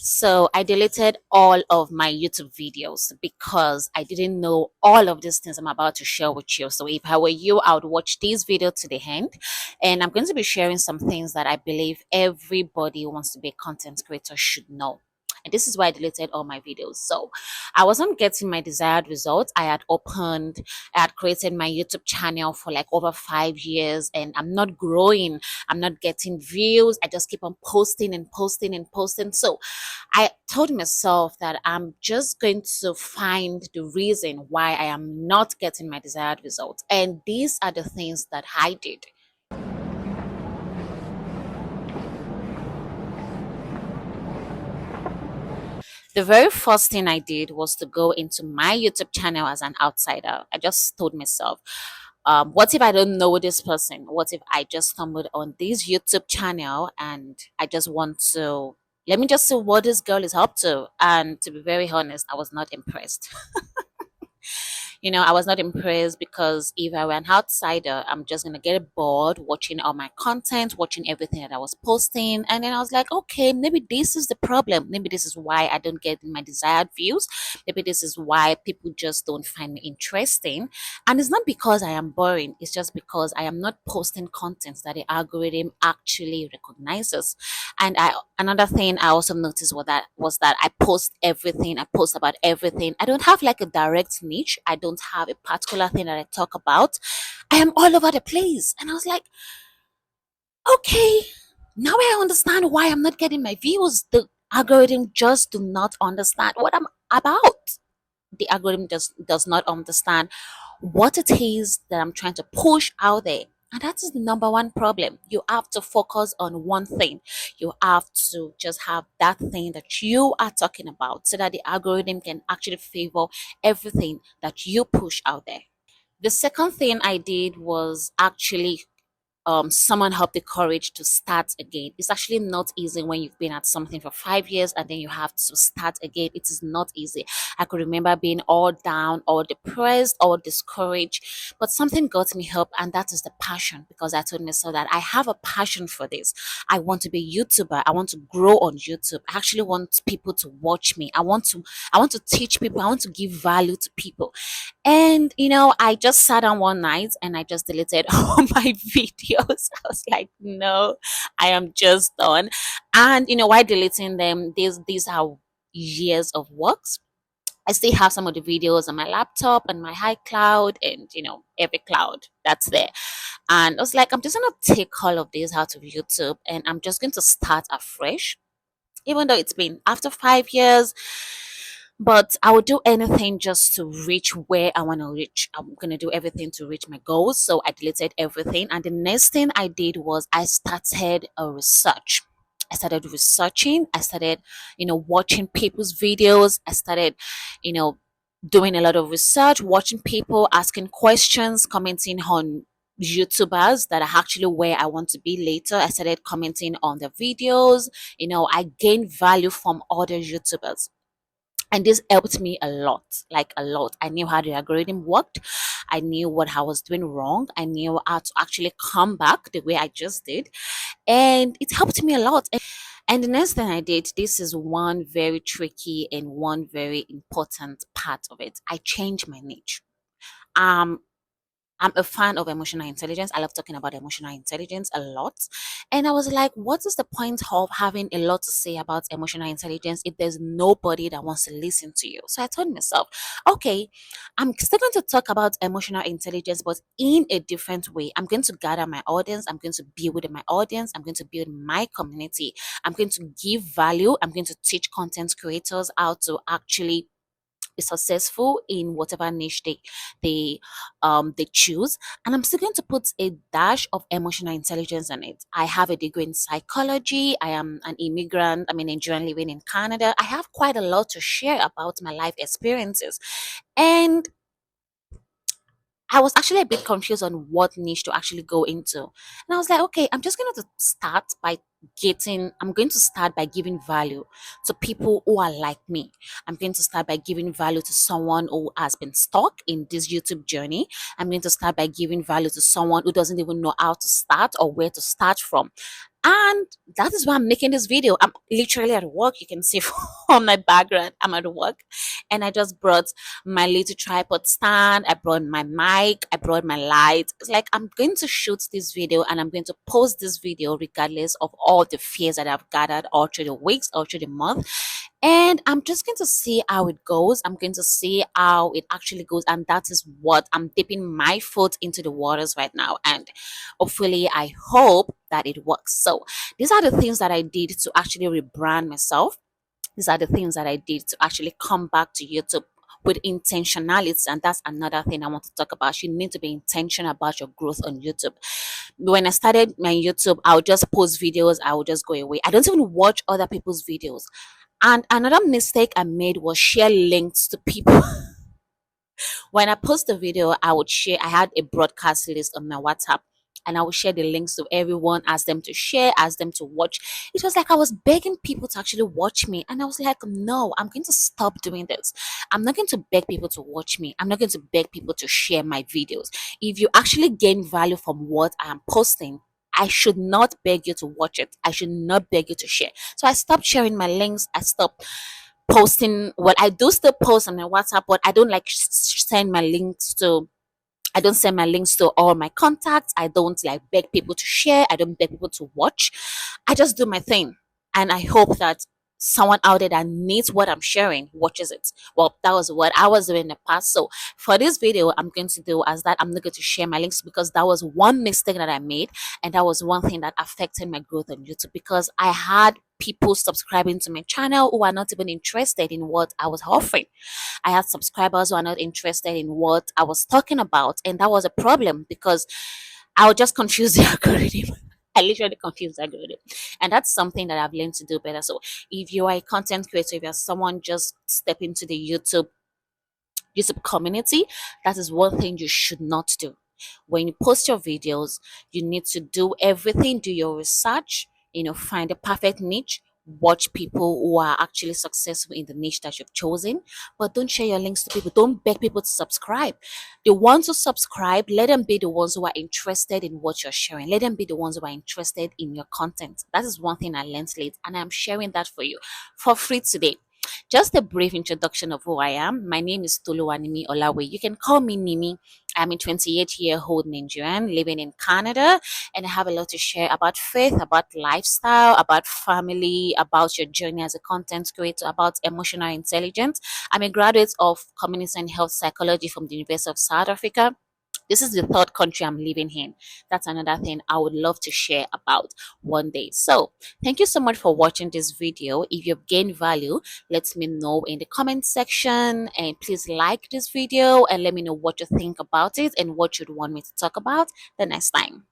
So I deleted all of my YouTube videos because I didn't know all of these things I'm about to share with you. So if I were you, I would watch this video to the end. And I'm going to be sharing some things that I believe everybody who wants to be a content creator should know. And this is why I deleted all my videos. So I wasn't getting my desired results. I had created my YouTube channel for like over 5 years, and I'm not growing. I'm not getting views. I just keep on posting and posting and posting. So I told myself that I'm just going to find the reason why I am not getting my desired results. And these are the things that I did. The very first thing I did was to go into my YouTube channel as an outsider. I just told myself, what if I don't know this person? What if I just stumbled on this YouTube channel and I just want to let me just see what this girl is up to? And to be very honest, I was not impressed. I was not impressed because if I were an outsider, I'm just gonna get bored watching all my content, watching everything that I was posting, and then I was like, okay, maybe this is the problem. Maybe this is why I don't get my desired views. Maybe this is why people just don't find me interesting. And it's not because I am boring. It's just because I am not posting content that the algorithm actually recognizes. And another thing I also noticed was that I post everything. I post about everything. I don't have like a direct niche. I don't have a particular thing that I talk about. I am all over the place. And I was like, okay, now I understand why I'm not getting my views. The algorithm just do not understand what I'm about. The algorithm does not understand what it is that I'm trying to push out there. And that is the number one problem. You have to focus on one thing. You have to just have that thing that you are talking about so that the algorithm can actually favor everything that you push out there. The second thing I did was actually someone have the courage to start again. It's actually not easy when you've been at something for 5 years and then you have to start again. It is not easy. I could remember being all down, all depressed, all discouraged, but something got me help, and that is the passion. Because I told myself that I have a passion for this. I want to be a YouTuber. I want to grow on YouTube. I actually want people to watch me. I want to teach people. I want to give value to people. And I just sat down one night and I just deleted all my videos. I was like, no, I am just done. And why deleting them? These are years of works. I still have some of the videos on my laptop and my high cloud and every cloud that's there. And I was like, I'm just gonna take all of this out of YouTube and I'm just going to start afresh. Even though it's been after 5 years, but I would do anything just to reach where I want to reach. I'm going to do everything to reach my goals. So I deleted everything. And the next thing I did was I started a research. I started researching. I started, watching people's videos. I started, you know, doing a lot of research, watching people, asking questions, commenting on YouTubers that are actually where I want to be later. I started commenting on the videos. I gained value from other YouTubers, and this helped me a lot, like a lot. I knew how the algorithm worked. I knew what I was doing wrong. I knew how to actually come back the way I just did, and it helped me a lot. And the next thing I did, this is one very tricky and one very important part of it. I changed my niche. um I'm a fan of emotional intelligence. I love talking about emotional intelligence a lot. And I was like, what is the point of having a lot to say about emotional intelligence if there's nobody that wants to listen to you? So I told myself, okay, I'm still going to talk about emotional intelligence, but in a different way. I'm going to gather my audience. I'm going to build my audience. I'm going to build my community. I'm going to give value. I'm going to teach content creators how to actually be successful in whatever niche they choose. And I'm still going to put a dash of emotional intelligence in it. I have a degree in psychology. I am an immigrant. I'm a Nigerian living in Canada. I have quite a lot to share about my life experiences. And I was actually a bit confused on what niche to actually go into. And I was like, okay, I'm going to start by giving value to people who are like me. I'm going to start by giving value to someone who has been stuck in this YouTube journey. I'm going to start by giving value to someone who doesn't even know how to start or where to start from. And that is why I'm making this video. I'm literally at work. You can see from my background, I'm at work. And I just brought my little tripod stand. I brought my mic. I brought my light. It's like I'm going to shoot this video and I'm going to post this video regardless of all the fears that I've gathered all through the weeks, all through the month. And I'm just going to see how it goes. I'm going to see how it actually goes. And that is what I'm dipping my foot into the waters right now. And hopefully, I hope that it works. So, these are the things that I did to actually rebrand myself. These are the things that I did to actually come back to YouTube with intentionality. And that's another thing I want to talk about. You need to be intentional about your growth on YouTube. When I started my YouTube, I would just post videos, I would just go away. I don't even watch other people's videos. And another mistake I made was share links to people. When I post a video, I would share, I had a broadcast list on my WhatsApp, and I would share the links to everyone, ask them to share, ask them to watch. It was like I was begging people to actually watch me. And I was like, no, I'm going to stop doing this. I'm not going to beg people to watch me. I'm not going to beg people to share my videos. If you actually gain value from what I am posting, I should not beg you to watch it. I should not beg you to share. So I stopped sharing my links. I stopped posting. Well, I do still post on my WhatsApp, but I don't like send my links to, I don't send my links to all my contacts. I don't like beg people to share. I don't beg people to watch. I just do my thing. And I hope that someone out there that needs what I'm sharing watches it. Well, that was what I was doing in the past. So for this video, I'm going to do as that. I'm not going to share my links because that was one mistake that I made. And that was one thing that affected my growth on YouTube, because I had people subscribing to my channel who are not even interested in what I was offering. I had subscribers who are not interested in what I was talking about. And that was a problem because I would just confuse the algorithm. I literally confuse the algorithm. And that's something that I've learned to do better. So if you are a content creator, if you're someone just step into the YouTube community, that is one thing you should not do. When you post your videos, you need to do everything, do your research, find a perfect niche, watch people who are actually successful in the niche that you've chosen, but don't share your links to people. Don't beg people to subscribe. The ones who subscribe, let them be the ones who are interested in what you're sharing. Let them be the ones who are interested in your content. That is one thing I learned late, and I'm sharing that for you for free today. Just a brief introduction of who I am. My name is Toluwanimi Olawe. You can call me Nimi. I'm a 28-year-old Nigerian living in Canada, and I have a lot to share about faith, about lifestyle, about family, about your journey as a content creator, about emotional intelligence. I'm a graduate of community and health psychology from the University of South Africa. This is the third country I'm living in. That's another thing I would love to share about one day. So thank you so much for watching this video. If you've gained value, let me know in the comment section, and please like this video and let me know what you think about it and what you'd want me to talk about the next time.